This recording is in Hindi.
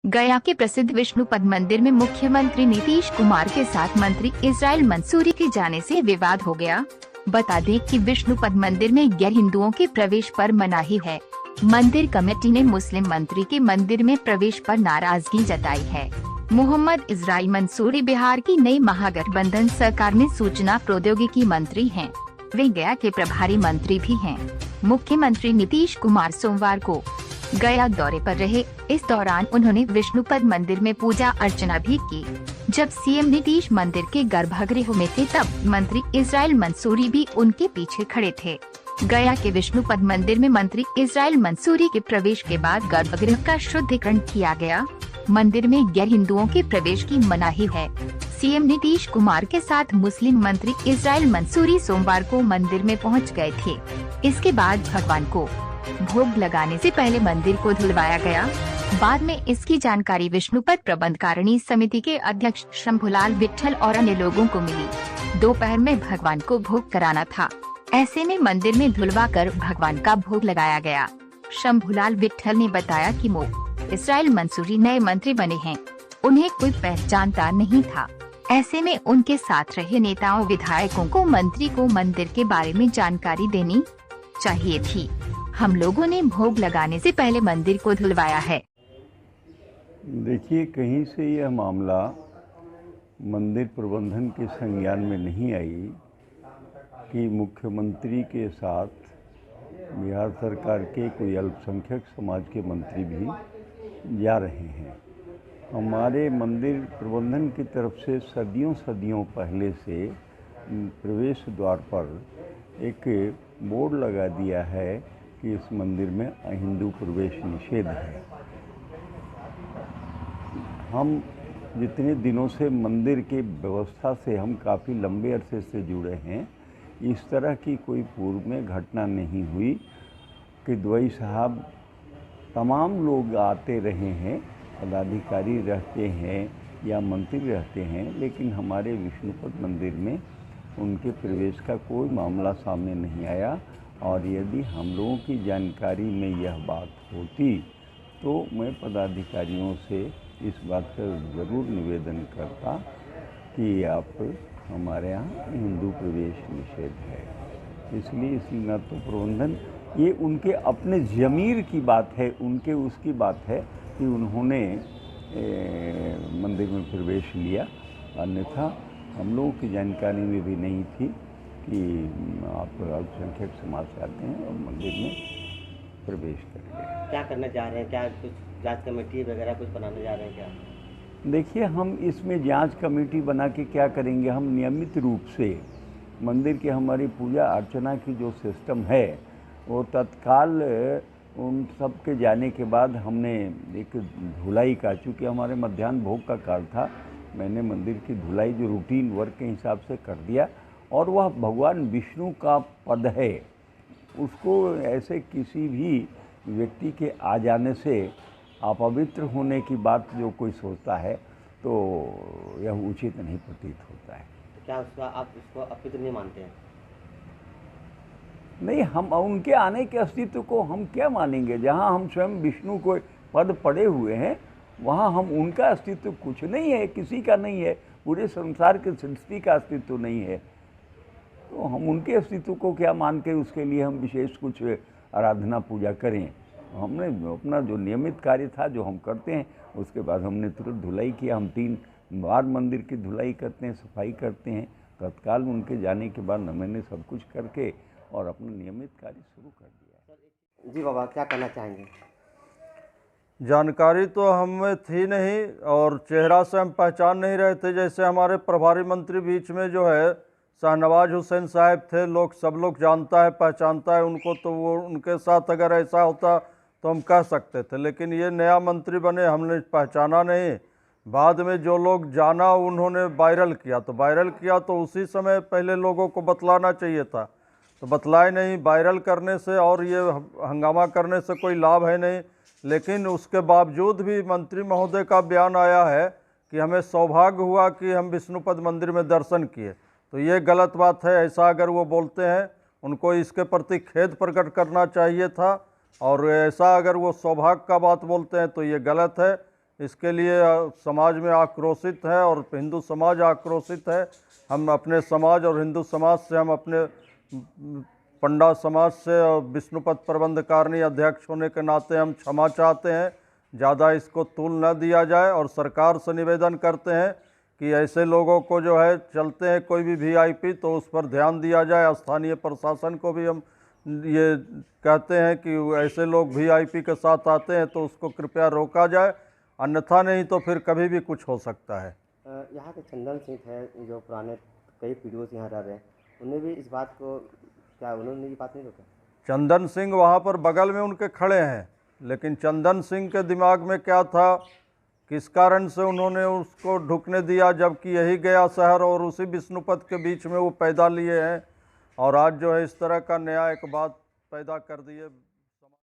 गया के प्रसिद्ध विष्णुपद मंदिर में मुख्यमंत्री नीतीश कुमार के साथ मंत्री इस्राइल मंसूरी के जाने से विवाद हो गया। बता दें कि विष्णुपद मंदिर में गैर हिंदुओं के प्रवेश पर मनाही है। मंदिर कमेटी ने मुस्लिम मंत्री के मंदिर में प्रवेश पर नाराजगी जताई है। मोहम्मद इस्राइल मंसूरी बिहार की नई महागठबंधन सरकार में सूचना प्रौद्योगिकी मंत्री हैं। वे गया के प्रभारी मंत्री भी हैं। मुख्यमंत्री नीतीश कुमार सोमवार को गया दौरे पर रहे। इस दौरान उन्होंने विष्णुपद मंदिर में पूजा अर्चना भी की। जब सीएम नीतीश मंदिर के गर्भगृह में थे तब मंत्री इस्राइल मंसूरी भी उनके पीछे खड़े थे। गया के विष्णुपद मंदिर में मंत्री इस्राइल मंसूरी के प्रवेश के बाद गर्भगृह का शुद्धिकरण किया गया। मंदिर में गैर हिंदुओं के प्रवेश की मनाही है। सीएम नीतीश कुमार के साथ मुस्लिम मंत्री इस्राइल मंसूरी सोमवार को मंदिर में पहुंच गए थे। इसके बाद भगवान को भोग लगाने से पहले मंदिर को धुलवाया गया। बाद में इसकी जानकारी विष्णुपद प्रबंधकारिणी समिति के अध्यक्ष शंभुलाल विट्ठल और अन्य लोगों को मिली। दोपहर में भगवान को भोग कराना था, ऐसे में मंदिर में धुलवाकर भगवान का भोग लगाया गया। शंभुलाल विट्ठल ने बताया कि इस्राइल मंसूरी नए मंत्री बने हैं, उन्हें कोई पहचानता नहीं था। ऐसे में उनके साथ रहे नेताओं विधायकों को मंत्री को मंदिर के बारे में जानकारी देनी चाहिए थी। हम लोगों ने भोग लगाने से पहले मंदिर को धुलवाया है। देखिए, कहीं से यह मामला मंदिर प्रबंधन के संज्ञान में नहीं आई कि मुख्यमंत्री के साथ बिहार सरकार के कोई अल्पसंख्यक समाज के मंत्री भी जा रहे हैं। हमारे मंदिर प्रबंधन की तरफ से सदियों पहले से प्रवेश द्वार पर एक बोर्ड लगा दिया है कि इस मंदिर में अहिंदू प्रवेश निषेध है। हम जितने दिनों से मंदिर की व्यवस्था से हम काफ़ी लंबे अरसे से जुड़े हैं, इस तरह की कोई पूर्व में घटना नहीं हुई कि द्वई साहब तमाम लोग आते रहे हैं, पदाधिकारी रहते हैं या मंत्री रहते हैं, लेकिन हमारे विष्णुपद मंदिर में उनके प्रवेश का कोई मामला सामने नहीं आया। और यदि हम लोगों की जानकारी में यह बात होती तो मैं पदाधिकारियों से इस बात का ज़रूर निवेदन करता कि आप हमारे यहाँ हिंदू प्रवेश निषेध है। इसलिए न तो प्रबंधन, ये उनके अपने ज़मीर की बात है, उनके उसकी बात है कि उन्होंने मंदिर में प्रवेश लिया, अन्यथा हम लोगों की जानकारी में भी नहीं थी कि आप अल्पसंख्यक समाज से आते हैं और मंदिर में प्रवेश करेंगे। क्या करना चाह रहे हैं? क्या कुछ जांच कमेटी वगैरह कुछ बनाने जा रहे हैं क्या? देखिए, हम इसमें जांच कमेटी बना के क्या करेंगे। हम नियमित रूप से मंदिर की हमारी पूजा अर्चना की जो सिस्टम है वो तत्काल उन सब के जाने के बाद हमने एक धुलाई का, चूँकि हमारे मध्याह्न भोग का काल था, मैंने मंदिर की धुलाई जो रूटीन वर्क के हिसाब से कर दिया। और वह भगवान विष्णु का पद है, उसको ऐसे किसी भी व्यक्ति के आ जाने से अपवित्र होने की बात जो कोई सोचता है तो यह उचित नहीं प्रतीत होता है। तो क्या आप उसको अपवित्र नहीं मानते हैं? नहीं, हम उनके आने के अस्तित्व को हम क्या मानेंगे? जहाँ हम स्वयं विष्णु को पद पड़े हुए हैं वहाँ हम उनका अस्तित्व कुछ नहीं है, किसी का नहीं है, पूरे संसार के सृष्टि का अस्तित्व नहीं है। तो हम उनके अस्तित्व को क्या मान के उसके लिए हम विशेष कुछ आराधना पूजा करें? हमने अपना जो नियमित कार्य था जो हम करते हैं, उसके बाद हमने तुरंत धुलाई किया। हम 3 बार मंदिर की धुलाई करते हैं, सफाई करते हैं। तत्काल उनके जाने के बाद मैंने सब कुछ करके और अपना नियमित कार्य शुरू कर दिया। जी बाबा, क्या कहना चाहेंगे? जानकारी तो हमें थी नहीं और चेहरा से हम पहचान नहीं रहे थे। जैसे हमारे प्रभारी मंत्री बीच में जो है शाहनवाज हुसैन साहब थे, सब लोग जानता है, पहचानता है उनको, तो वो उनके साथ अगर ऐसा होता तो हम कह सकते थे। लेकिन ये नया मंत्री बने, हमने पहचाना नहीं। बाद में जो लोग जाना उन्होंने वायरल किया, तो उसी समय पहले लोगों को बतलाना चाहिए था, तो बतलाए नहीं। वायरल करने से और ये हंगामा करने से कोई लाभ है नहीं। लेकिन उसके बावजूद भी मंत्री महोदय का बयान आया है कि हमें सौभाग्य हुआ कि हम विष्णुपद मंदिर में दर्शन किए, तो ये गलत बात है। ऐसा अगर वो बोलते हैं, उनको इसके प्रति खेद प्रकट करना चाहिए था। और ऐसा अगर वो सौभाग्य का बात बोलते हैं तो ये गलत है। इसके लिए समाज में आक्रोशित है और हिंदू समाज आक्रोशित है। हम अपने समाज और हिंदू समाज से, हम अपने पंडा समाज से और विष्णुपद प्रबंधकारिणी अध्यक्ष होने के नाते हम क्षमा चाहते हैं। ज़्यादा इसको तूल न दिया जाए और सरकार से निवेदन करते हैं कि ऐसे लोगों को जो है चलते हैं कोई भी वीआईपी तो उस पर ध्यान दिया जाए। स्थानीय प्रशासन को भी हम ये कहते हैं कि ऐसे लोग वीआईपी के साथ आते हैं तो उसको कृपया रोका जाए, अन्यथा नहीं तो फिर कभी भी कुछ हो सकता है। यहाँ के चंदन सिंह है जो पुराने कई पीढ़ियों से यहाँ रह रहे हैं, उन्हें भी इस बात को, क्या उन्होंने ये बात नहीं रोका? चंदन सिंह वहाँ पर बगल में उनके खड़े हैं, लेकिन चंदन सिंह के दिमाग में क्या था, किस कारण से उन्होंने उसको ढुकने दिया, जबकि यही गया शहर और उसी विष्णुपद के बीच में वो पैदा लिए हैं और आज जो है इस तरह का नया एक बात पैदा कर दिए।